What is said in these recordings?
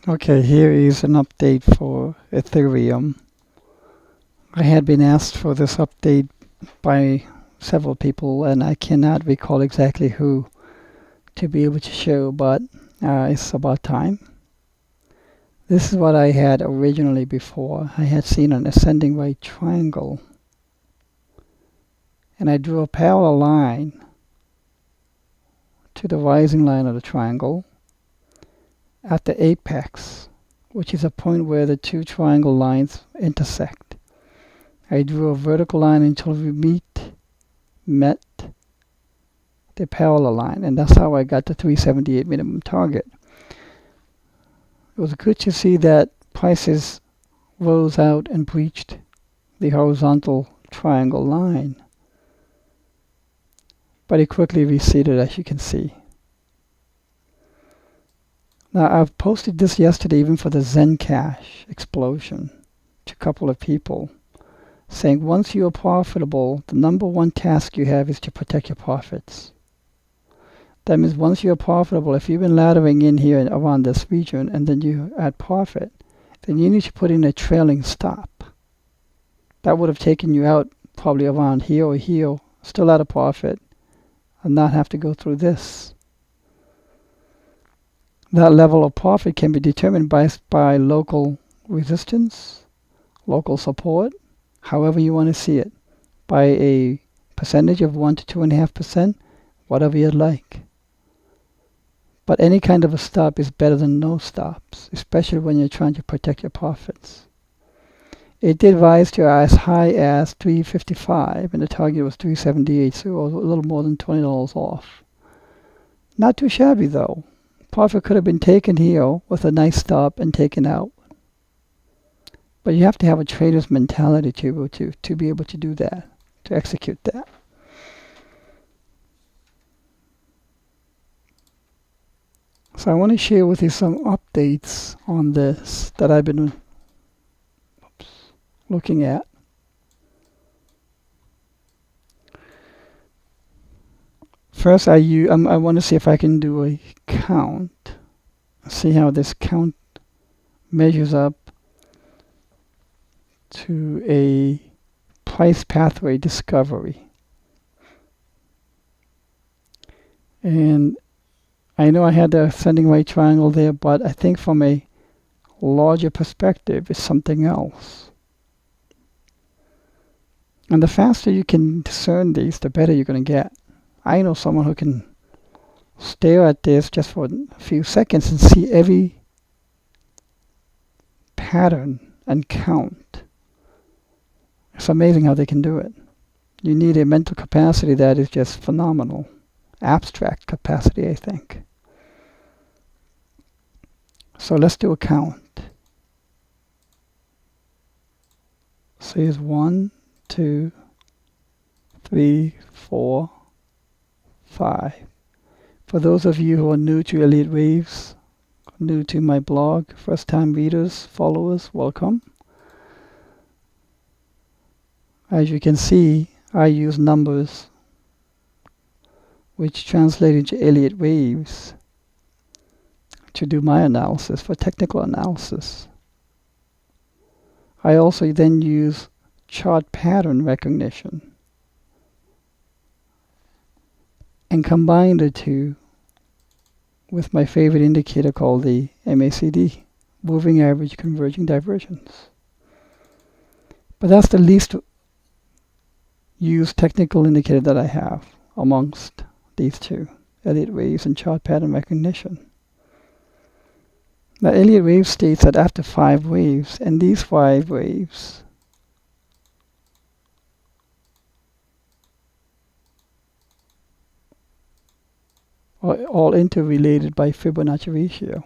Okay, here is an update for Ethereum. I had been asked for this update by several people, and I cannot recall exactly who to be able to show, but it's about time. This is what I had originally before. I had seen an ascending right triangle, and I drew a parallel line to the rising line of the triangle at the apex, which is a point where the two triangle lines intersect. I drew a vertical line until we met the parallel line, and that's how I got the 378 minimum target. It was good to see that prices rose out and breached the horizontal triangle line, but it quickly receded, as you can see. Now, I've posted this yesterday even for the Zencash explosion to a couple of people, saying once you are profitable, the number one task you have is to protect your profits. That means once you're profitable, if you've been laddering in here around this region and then you're at profit, then you need to put in a trailing stop. That would have taken you out probably around here or here, still at a profit, and not have to go through this. That level of profit can be determined by local resistance, local support, however you want to see it, by a percentage of 1 to 2.5%, whatever you'd like. But any kind of a stop is better than no stops, especially when you're trying to protect your profits. It did rise to as high as 355, and the target was 378, so it was a little more than $20 off. Not too shabby though. Profit could have been taken here with a nice stop and taken out. But you have to have a trader's mentality to be able to do that, to execute that. So I want to share with you some updates on this that I've been looking at. First, I want to see if I can do a count, see how this count measures up to a price pathway discovery. And I know I had the ascending right triangle there, but I think from a larger perspective, it's something else. And the faster you can discern these, the better you're going to get. I know someone who can stare at this just for a few seconds and see every pattern and count. It's amazing how they can do it. You need a mental capacity that is just phenomenal. Abstract capacity, I think. So let's do a count. So here's 1, 2, 3, 4, 5. For those of you who are new to Elliott Waves, new to my blog, first time readers, followers, welcome. As you can see, I use numbers which translate into Elliott Waves to do my analysis, for technical analysis. I also then use chart pattern recognition and combine the two with my favorite indicator called the MACD, Moving Average Converging Divergence. But that's the least used technical indicator that I have amongst these two, Elliott Waves and chart pattern recognition. Now, Elliott Wave states that after 5 waves, and these 5 waves are all interrelated by Fibonacci ratio.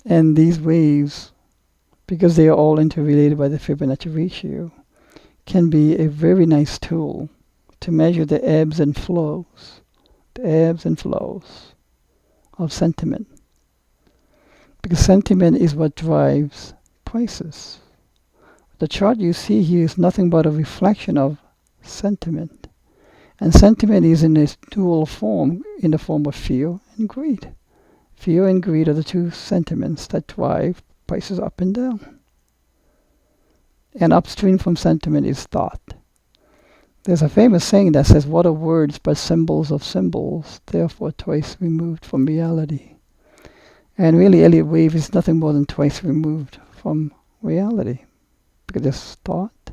And these waves, because they are all interrelated by the Fibonacci ratio, can be a very nice tool to measure the ebbs and flows of sentiment. Because sentiment is what drives prices. The chart you see here is nothing but a reflection of sentiment. And sentiment is in its dual form, in the form of fear and greed. Fear and greed are the two sentiments that drive prices up and down. And upstream from sentiment is thought. There's a famous saying that says, what are words but symbols of symbols, therefore twice removed from reality. And really, Elliott wave is nothing more than twice removed from reality. Because there's thought,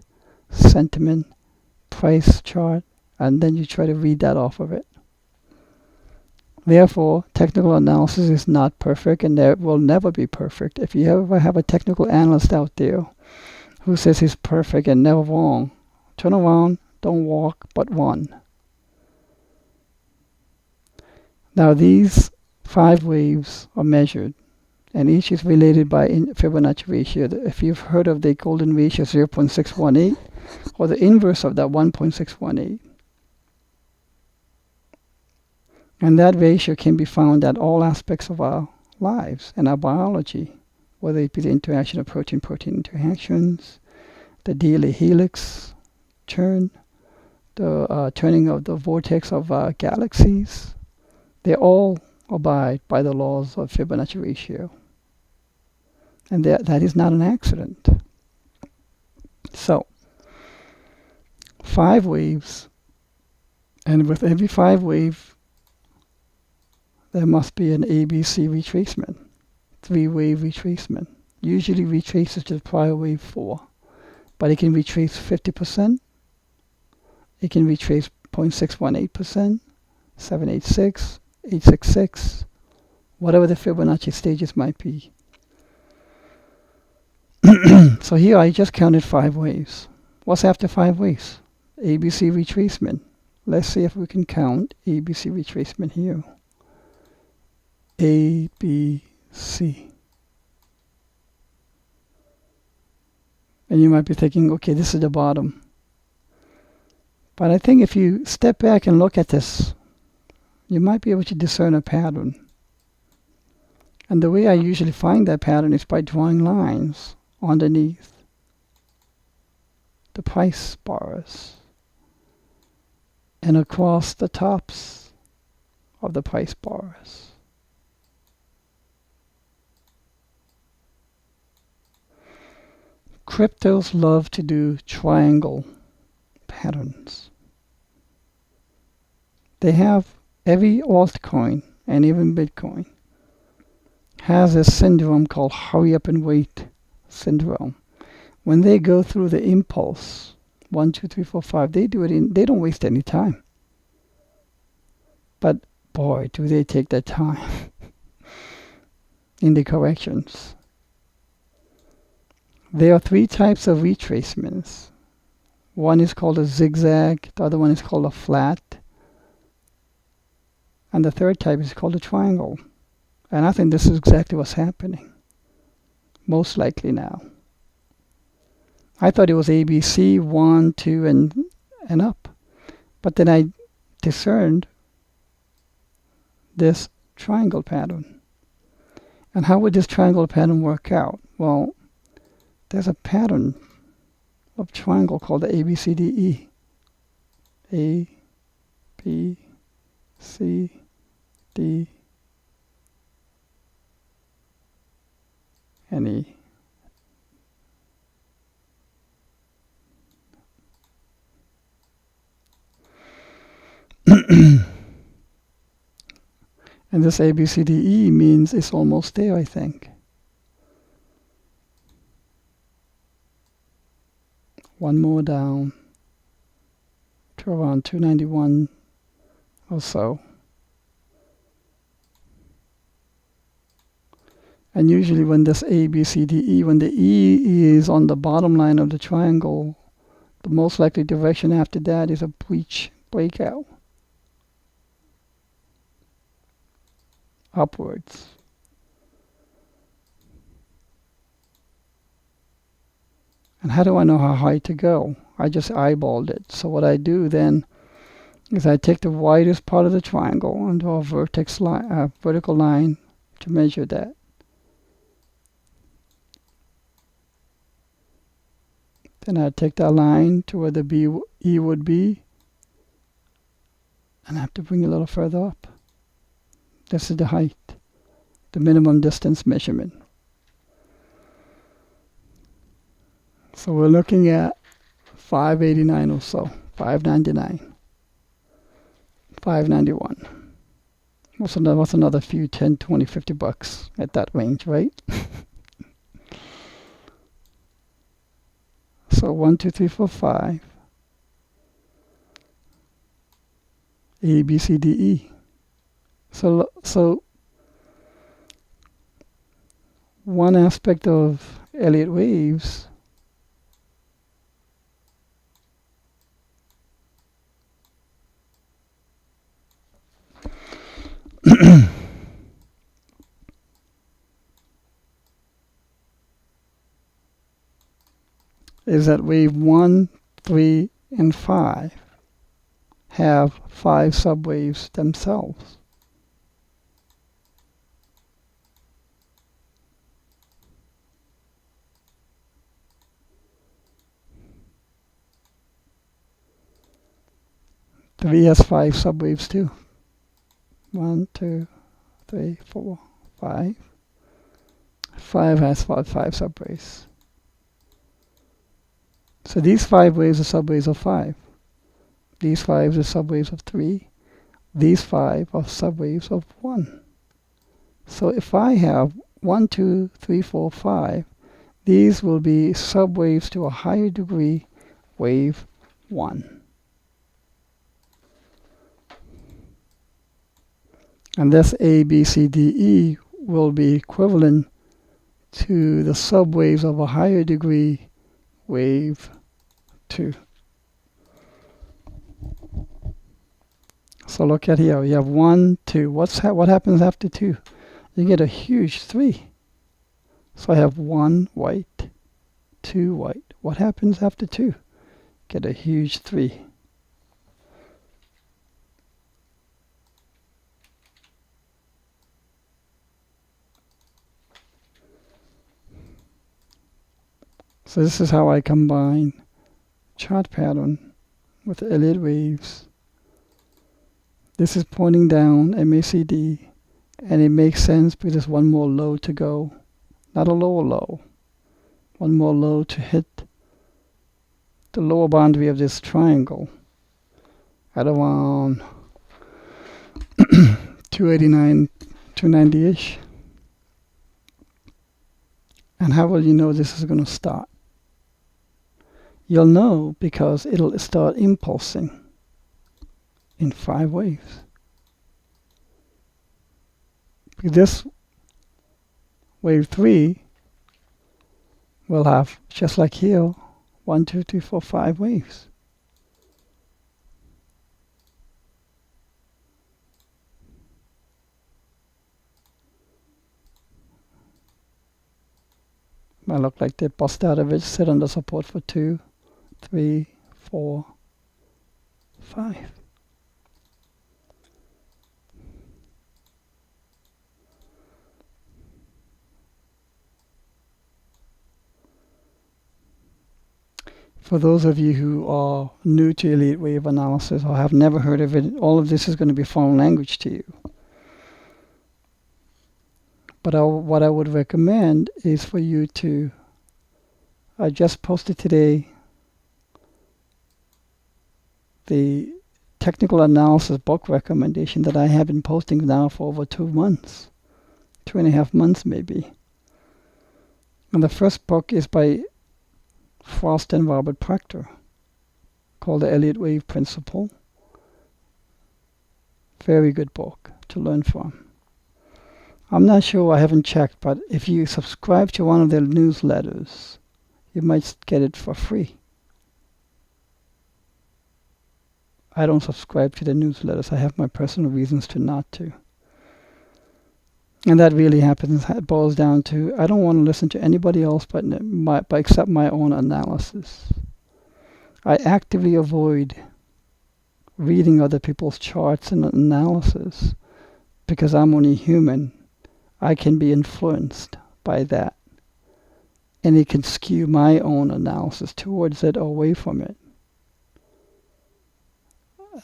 sentiment, price chart, and then you try to read that off of it. Therefore, technical analysis is not perfect, and there will never be perfect. If you ever have a technical analyst out there who says he's perfect and never wrong, turn around, don't walk, but run. Now these 5 waves are measured, and each is related by Fibonacci ratio. If you've heard of the golden ratio 0.618, or the inverse of that 1.618. And that ratio can be found at all aspects of our lives and our biology, whether it be the interaction of protein-protein interactions, the daily helix turn, the turning of the vortex of galaxies. They all abide by the laws of Fibonacci ratio. And that is not an accident. So, 5 waves, and with every 5 wave, there must be an ABC retracement, 3-wave retracement. Usually retraces to the prior wave 4, but it can retrace 50%, it can retrace 0.618%, 786, 866, whatever the Fibonacci stages might be. So here I just counted 5 waves. What's after 5 waves? ABC retracement. Let's see if we can count ABC retracement here. A, B, C. And you might be thinking, okay, this is the bottom. But I think if you step back and look at this, you might be able to discern a pattern. And the way I usually find that pattern is by drawing lines underneath the price bars and across the tops of the price bars. Cryptos love to do triangle patterns. They have every altcoin and even Bitcoin has a syndrome called hurry up and wait syndrome. When they go through the impulse 1, 2, 3, 4, 5, they don't waste any time. But boy, do they take their time in the corrections. There are 3 types of retracements. One is called a zigzag, the other one is called a flat, and the third type is called a triangle. And I think this is exactly what's happening, most likely now. I thought it was ABC, 1, 2, and up. But then I discerned this triangle pattern. And how would this triangle pattern work out? Well, there's a pattern of triangle called the ABCDE. A, B, C, D, and E. And this ABCDE means it's almost there, I think. One more down to around 291 or so. And usually when this ABCDE, when the E is on the bottom line of the triangle, the most likely direction after that is a breakout upwards. And how do I know how high to go? I just eyeballed it. So what I do then is I take the widest part of the triangle and draw a vertical line to measure that. Then I take that line to where the E would be, and I have to bring it a little further up. This is the height. the minimum distance measurement. So we're looking at 589 or so, 599, 591. What's another few 10, 20, 50 bucks at that range, right? So 1, 2, 3, 4, 5. A, B, C, D, E. So one aspect of Elliott waves is that wave 1, 3, and 5 have 5 subwaves themselves. Three has 5 subwaves too. 1, 2, 3, 4, 5. 5 has 5 subwaves. So these 5 waves are subwaves of 5. These 5 are subwaves of 3. These 5 are subwaves of 1. So if I have 1, 2, 3, 4, 5, these will be subwaves to a higher degree, wave 1. And this A, B, C, D, E will be equivalent to the subwaves of a higher degree, wave 2. So look at here. You have 1, 2. What happens after 2? You get a huge 3. So I have 1 white, 2 white. What happens after 2? Get a huge 3. So this is how I combine chart pattern with Elliott waves. This is pointing down MACD, and it makes sense because there's one more low to go. Not a lower low. One more low to hit the lower boundary of this triangle at around 289, 290-ish. And how will you know this is going to start? You'll know because it'll start impulsing in 5 waves. This wave 3 will have, just like here, 1, 2, 3, 4, 5 waves. Might look like they bust out of it, sit under support for 2, 3, 4, 5. For those of you who are new to Elliott wave analysis or have never heard of it, all of this is going to be foreign language to you. But what I would recommend is for you to, I just posted today the technical analysis book recommendation that I have been posting now for over 2 months, 2.5 months maybe. And the first book is by Frost and Robert Proctor, called The Elliott Wave Principle. Very good book to learn from. I'm not sure, I haven't checked, but if you subscribe to one of their newsletters, you might get it for free. I don't subscribe to the newsletters. I have my personal reasons to not to. And that really happens. It boils down to, I don't want to listen to anybody else but except my own analysis. I actively avoid reading other people's charts and analysis because I'm only human. I can be influenced by that. And it can skew my own analysis towards it or away from it.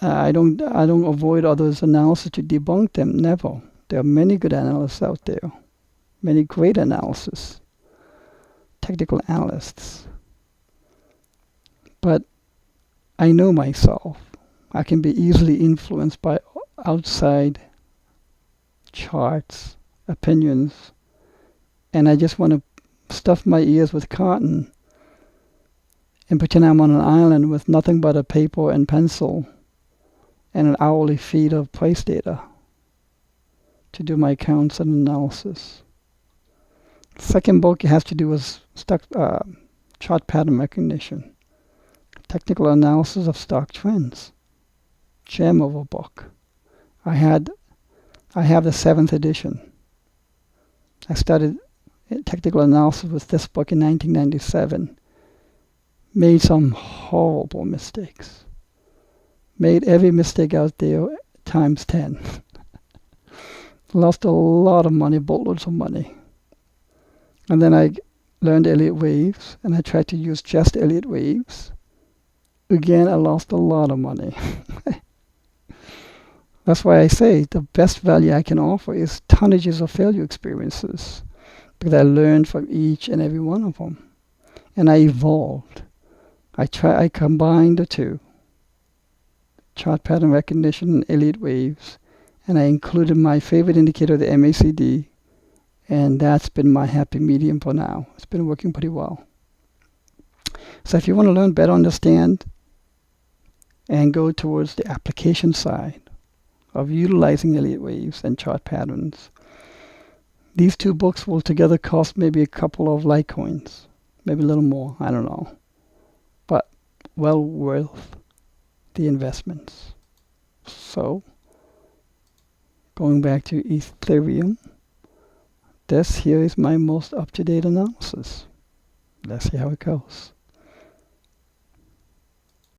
I don't avoid others' analysis to debunk them, never. There are many good analysts out there, many great analysis, technical analysts. But I know myself. I can be easily influenced by outside charts, opinions, and I just want to stuff my ears with cotton and pretend I'm on an island with nothing but a paper and pencil and an hourly feed of price data to do my counts and analysis. Second book has to do with chart pattern recognition, technical analysis of stock trends. Gem of a book. I have the 7th edition. I started technical analysis with this book in 1997. Made some horrible mistakes. Made every mistake out there times 10. Lost a lot of money, boatloads of money. And then I learned Elliott waves, and I tried to use just Elliott waves. Again, I lost a lot of money. That's why I say the best value I can offer is tonnages of failure experiences, because I learned from each and every one of them. And I evolved. I combined the two, chart pattern recognition and Elliott waves, and I included my favorite indicator, the MACD, and that's been my happy medium for now. It's been working pretty well. So if you want to learn, better understand, and go towards the application side of utilizing Elliott waves and chart patterns, these two books will together cost maybe a couple of Litecoins, maybe a little more, I don't know, but well worth the investments. So, going back to Ethereum, this here is my most up-to-date analysis. Let's see how it goes.